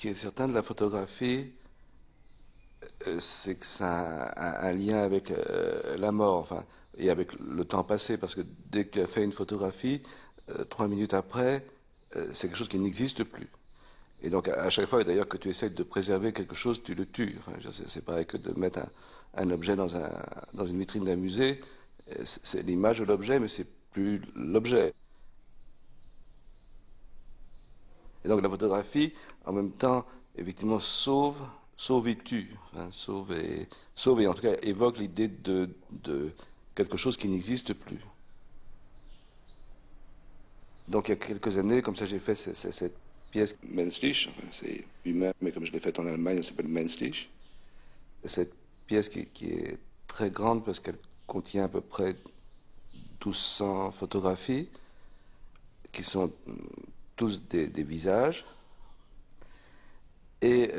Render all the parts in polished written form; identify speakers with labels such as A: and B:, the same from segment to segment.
A: qui est certain de la photographie, c'est que ça a un lien avec la mort, enfin, et avec le temps passé, parce que dès que tu as fait une photographie, 3 minutes après, c'est quelque chose qui n'existe plus. Et donc à chaque fois, d'ailleurs, que tu essaies de préserver quelque chose, tu le tues. Enfin, c'est pareil que de mettre un objet dans une vitrine d'un musée, c'est l'image de l'objet, mais c'est plus l'objet. Et donc la photographie, en même temps, effectivement, sauve et tue. Enfin, sauve et en tout cas évoque l'idée de quelque chose qui n'existe plus. Donc il y a quelques années, comme ça, j'ai fait cette pièce Menschlich, enfin, c'est humain, mais comme je l'ai faite en Allemagne, elle s'appelle Menschlich. Cette pièce qui est très grande parce qu'elle contient à peu près 1200 photographies, qui sont tous des visages. Et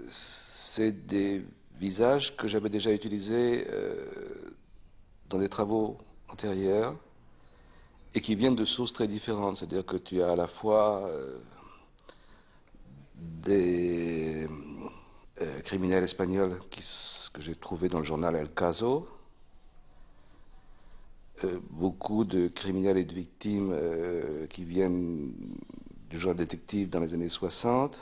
A: c'est des visages que j'avais déjà utilisés dans des travaux antérieurs et qui viennent de sources très différentes. C'est-à-dire que tu as à la fois des criminels espagnols que j'ai trouvés dans le journal El Caso, beaucoup de criminels et de victimes qui viennent du journal détective dans les années 60,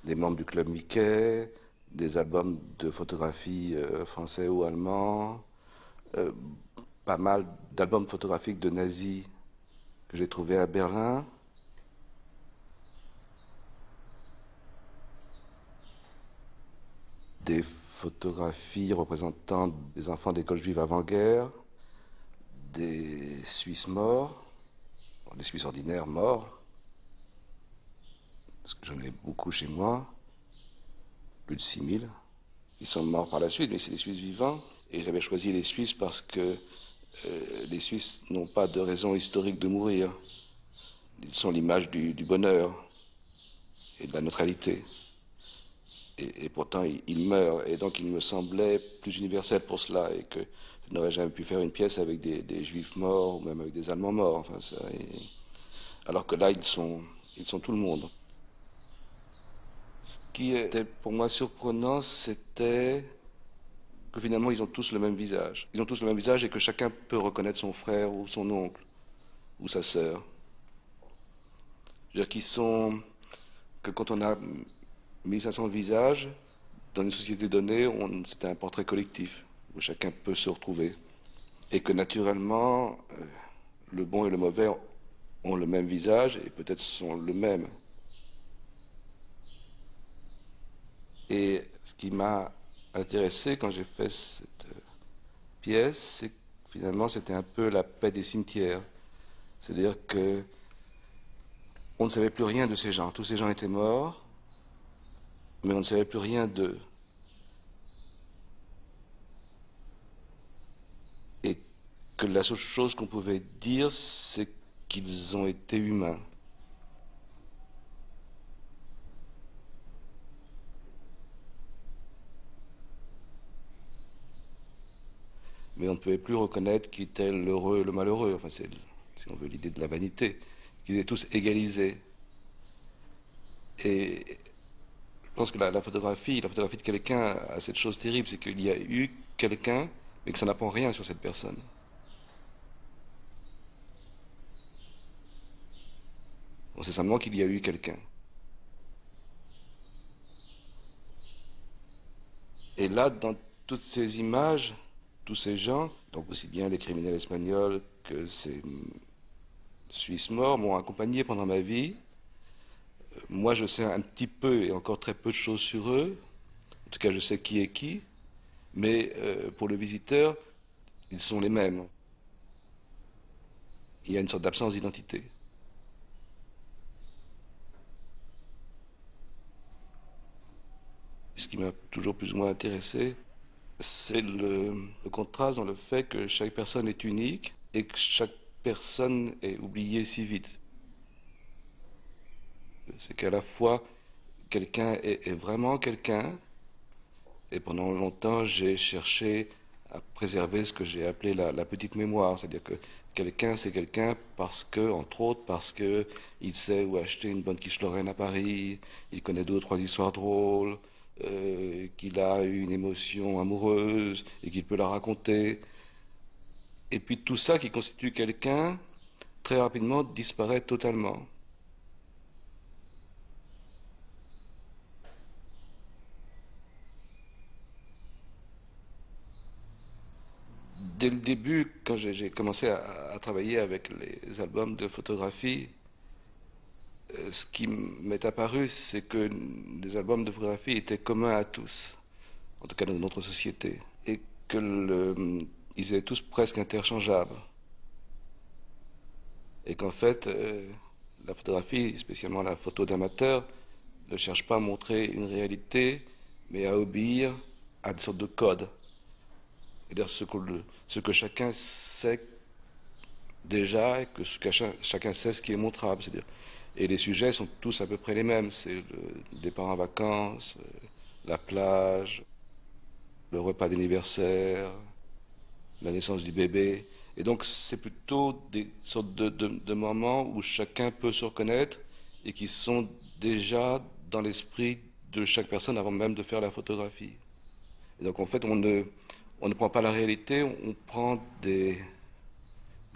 A: des membres du club Mickey, des albums de photographie français ou allemands, pas mal d'albums photographiques de nazis que j'ai trouvés à Berlin. Des photographies représentant des enfants d'école juive avant-guerre, des Suisses morts, des Suisses ordinaires morts, parce que j'en ai beaucoup chez moi, plus de 6000. Ils sont morts par la suite, mais c'est des Suisses vivants. Et j'avais choisi les Suisses parce que les Suisses n'ont pas de raison historique de mourir. Ils sont l'image du bonheur et de la neutralité. Et pourtant, ils meurent. Et donc, il me semblait plus universel pour cela. Et que je n'aurais jamais pu faire une pièce avec des Juifs morts, ou même avec des Allemands morts. Enfin, alors que là, ils sont tout le monde. Ce qui était pour moi surprenant, c'était que finalement, ils ont tous le même visage. Ils ont tous le même visage et que chacun peut reconnaître son frère ou son oncle ou sa sœur. C'est-à-dire que quand on a 1500 visages, dans une société donnée, c'est un portrait collectif, où chacun peut se retrouver. Et que naturellement, le bon et le mauvais ont le même visage et peut-être sont le même. Et ce qui m'a intéressé quand j'ai fait cette pièce, c'est que finalement c'était un peu la paix des cimetières. C'est-à-dire que on ne savait plus rien de ces gens. Tous ces gens étaient morts, mais on ne savait plus rien d'eux. Et que la seule chose qu'on pouvait dire, c'est qu'ils ont été humains. Mais on ne pouvait plus reconnaître qui était l'heureux et le malheureux. Enfin, c'est, si on veut, l'idée de la vanité. Qu'ils étaient tous égalisés. Et je pense que la photographie de quelqu'un a cette chose terrible, c'est qu'il y a eu quelqu'un, mais que ça n'apprend rien sur cette personne. On sait simplement qu'il y a eu quelqu'un. Et là, dans toutes ces images, tous ces gens, donc aussi bien les criminels espagnols que ces Suisses morts, m'ont accompagné pendant ma vie. Moi, je sais un petit peu et encore très peu de choses sur eux. En tout cas, je sais qui est qui. Mais pour le visiteur, ils sont les mêmes. Il y a une sorte d'absence d'identité. Ce qui m'a toujours plus ou moins intéressé, c'est le contraste dans le fait que chaque personne est unique et que chaque personne est oubliée si vite. C'est qu'à la fois, quelqu'un est vraiment quelqu'un, et pendant longtemps, j'ai cherché à préserver ce que j'ai appelé la petite mémoire, c'est-à-dire que Quelqu'un, c'est quelqu'un parce que, entre autres, parce que il sait où acheter une bonne quiche Lorraine à Paris, il connaît deux ou trois histoires drôles, qu'il a eu une émotion amoureuse et qu'il peut la raconter. Et puis tout ça qui constitue quelqu'un, très rapidement disparaît totalement. Dès le début, quand j'ai commencé à travailler avec les albums de photographie, ce qui m'est apparu, c'est que les albums de photographie étaient communs à tous, en tout cas dans notre société, et que ils étaient tous presque interchangeables. Et qu'en fait, la photographie, spécialement la photo d'amateur, ne cherche pas à montrer une réalité, mais à obéir à une sorte de code. C'est-à-dire ce que chacun sait déjà et que chacun sait ce qui est montrable. C'est-à-dire, et les sujets sont tous à peu près les mêmes. C'est le départ en vacances, la plage, le repas d'anniversaire, la naissance du bébé. Et donc c'est plutôt des sortes de moments où chacun peut se reconnaître et qui sont déjà dans l'esprit de chaque personne avant même de faire la photographie. Et donc en fait on ne prend pas la réalité, on prend des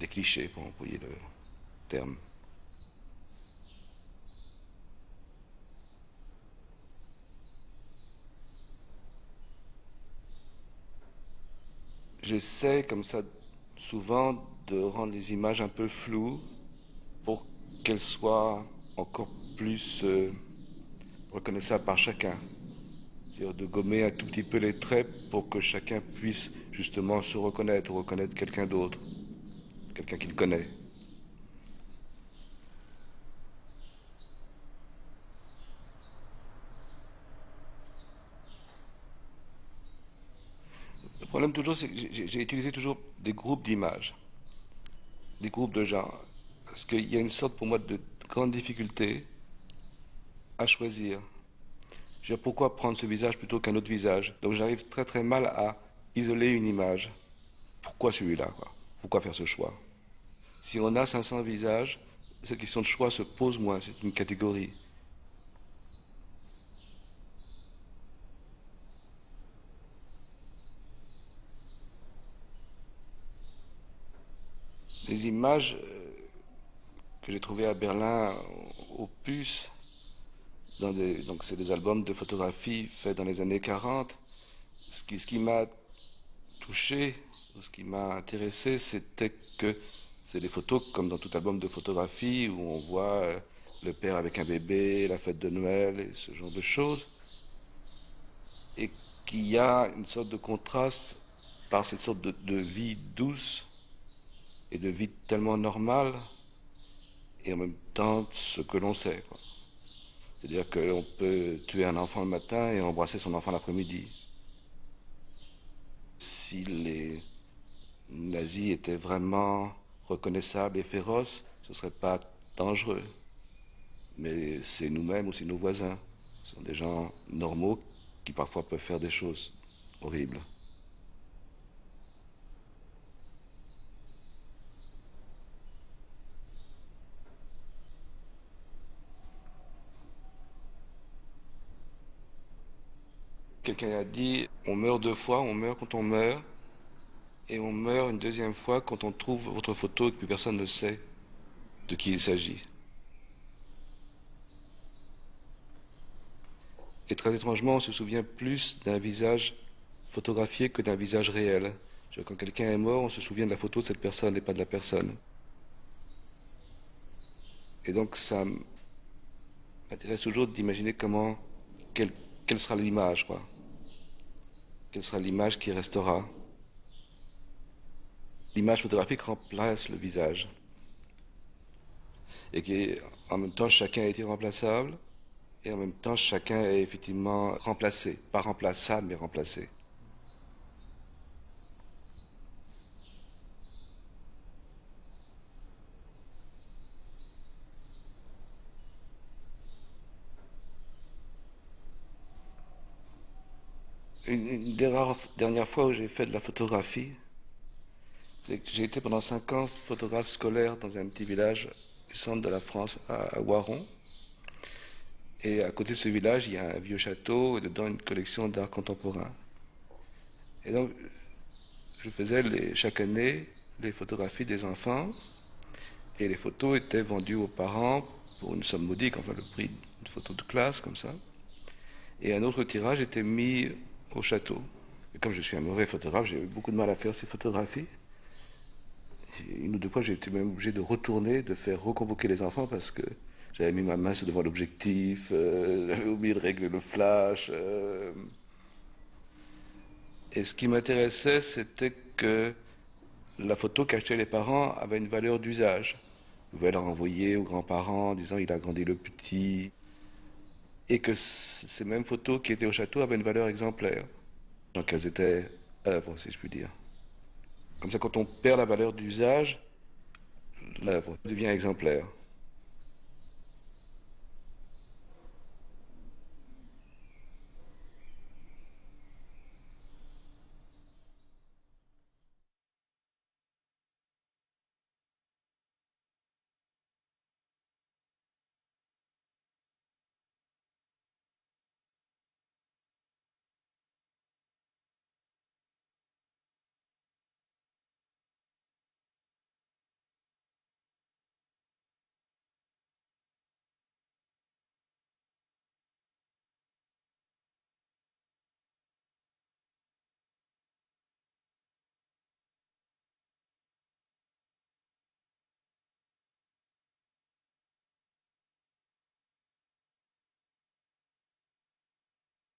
A: clichés pour employer le terme. J'essaie comme ça souvent de rendre les images un peu floues pour qu'elles soient encore plus reconnaissables par chacun. C'est-à-dire de gommer un tout petit peu les traits pour que chacun puisse justement se reconnaître ou reconnaître quelqu'un d'autre, quelqu'un qu'il connaît. Le problème toujours, c'est que j'ai utilisé toujours des groupes d'images, des groupes de gens, parce qu'il y a une sorte pour moi de grande difficulté à choisir. Je veux dire, pourquoi prendre ce visage plutôt qu'un autre visage? Donc j'arrive très très mal à isoler une image. Pourquoi celui-là, quoi? Pourquoi faire ce choix? Si on a 500 visages, cette question de choix se pose moins, c'est une catégorie. Les images que j'ai trouvées à Berlin au Puce, donc c'est des albums de photographie faits dans les années 40. Ce qui m'a touché, ce qui m'a intéressé, c'était que c'est des photos comme dans tout album de photographie où on voit le père avec un bébé, la fête de Noël et ce genre de choses. Et qu'il y a une sorte de contraste par cette sorte de vie douce et de vie tellement normale et en même temps ce que l'on sait, quoi. C'est-à-dire qu'on peut tuer un enfant le matin et embrasser son enfant l'après-midi. Si les nazis étaient vraiment reconnaissables et féroces, ce ne serait pas dangereux. Mais c'est nous-mêmes ou c'est nos voisins. Ce sont des gens normaux qui parfois peuvent faire des choses horribles. Quelqu'un a dit, on meurt deux fois, on meurt quand on meurt, et on meurt une deuxième fois quand on trouve votre photo et que plus personne ne sait de qui il s'agit. Et très étrangement, on se souvient plus d'un visage photographié que d'un visage réel. Quand quelqu'un est mort, on se souvient de la photo de cette personne et pas de la personne. Et donc ça m'intéresse toujours d'imaginer quelle sera l'image, quoi. Quelle sera l'image qui restera. L'image photographique remplace le visage. Et en même temps, chacun est irremplaçable. Et en même temps, chacun est effectivement remplacé. Pas remplaçable, mais remplacé. Une des rares dernières fois où j'ai fait de la photographie, C'est que j'ai été pendant 5 ans photographe scolaire dans un petit village du centre de la France, à Waron. Et à côté de ce village, il y a un vieux château et dedans une collection d'art contemporain. Et donc, je faisais chaque année les photographies des enfants et les photos étaient vendues aux parents pour une somme modique, enfin le prix d'une photo de classe comme ça. Et un autre tirage était mis au château. Et comme je suis un mauvais photographe, j'ai eu beaucoup de mal à faire ces photographies. Une ou deux fois, j'ai été même obligé de retourner, de faire reconvoquer les enfants parce que j'avais mis ma main devant l'objectif, j'avais oublié de régler le flash. Et ce qui m'intéressait, c'était que la photo qu'achetaient les parents avait une valeur d'usage. Ils pouvaient la renvoyer aux grands-parents en disant il a grandi le petit. Et que ces mêmes photos qui étaient au château avaient une valeur exemplaire. Donc elles étaient œuvres, si je puis dire. Comme ça, quand on perd la valeur d'usage, l'œuvre devient exemplaire.